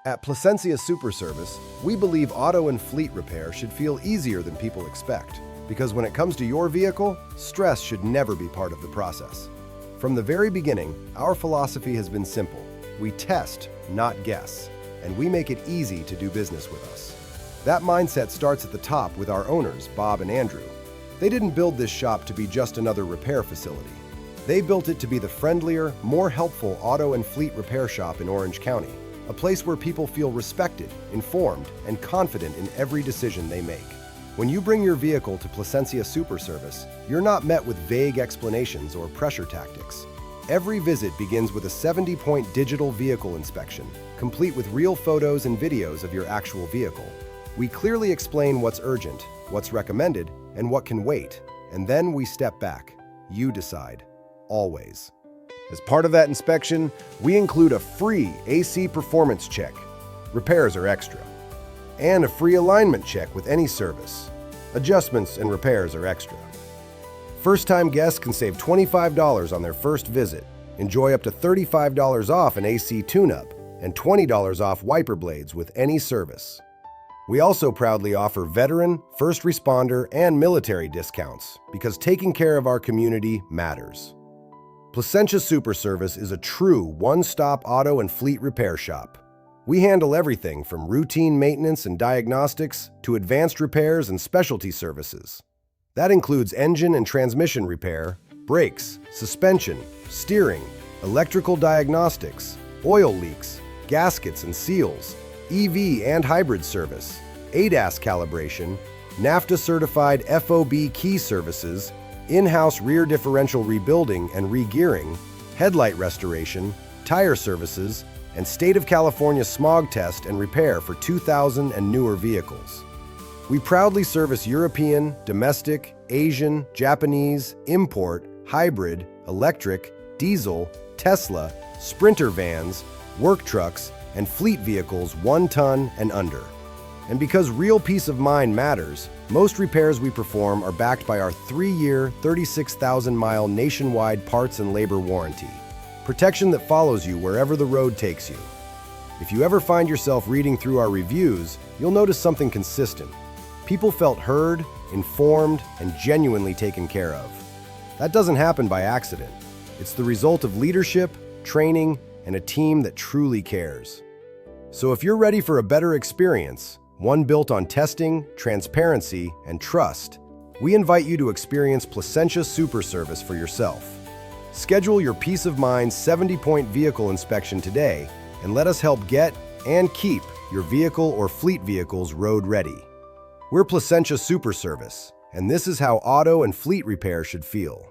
At Placentia Super Service, we believe auto and fleet repair should feel easier than people expect, because when it comes to your vehicle, stress should never be part of the process. From the very beginning, our philosophy has been simple. We test, not guess, and we make it easy to do business with us. That mindset starts at the top with our owners, Bob and Andrew. They didn't build this shop to be just another repair facility. They built it to be the friendlier, more helpful auto and fleet repair shop in Orange County, a place where people feel respected, informed, and confident in every decision they make. When you bring your vehicle to Placentia Super Service, you're not met with vague explanations or pressure tactics. Every visit begins with a 70-point digital vehicle inspection, complete with real photos and videos of your actual vehicle. We clearly explain what's urgent, what's recommended, and what can wait, and then we step back. You decide. Always. As part of that inspection, we include a free AC performance check. Repairs are extra. And a free alignment check with any service. Adjustments and repairs are extra. First-time guests can save $25 on their first visit, enjoy up to $35 off an AC tune-up, and $20 off wiper blades with any service. We also proudly offer veteran, first responder, and military discounts because taking care of our community matters. Placentia Super Service is a true one-stop auto and fleet repair shop. We handle everything from routine maintenance and diagnostics to advanced repairs and specialty services. That includes engine and transmission repair, brakes, suspension, steering, electrical diagnostics, oil leaks, gaskets and seals, EV and hybrid service, ADAS calibration, NAFTA-certified FOB key services, in-house rear differential rebuilding and re-gearing, headlight restoration, tire services, and State of California smog test and repair for 2000 and newer vehicles. We proudly service European, domestic, Asian, Japanese, import, hybrid, electric, diesel, Tesla, Sprinter vans, work trucks, and fleet vehicles 1 ton and under. And because real peace of mind matters, most repairs we perform are backed by our 3-year, 36,000-mile nationwide parts and labor warranty. Protection that follows you wherever the road takes you. If you ever find yourself reading through our reviews, you'll notice something consistent. People felt heard, informed, and genuinely taken care of. That doesn't happen by accident. It's the result of leadership, training, and a team that truly cares. So if you're ready for a better experience, one built on testing, transparency, and trust, we invite you to experience Placentia Super Service for yourself. Schedule your peace of mind 70-point vehicle inspection today and let us help get and keep your vehicle or fleet vehicles road ready. We're Placentia Super Service, and this is how auto and fleet repair should feel.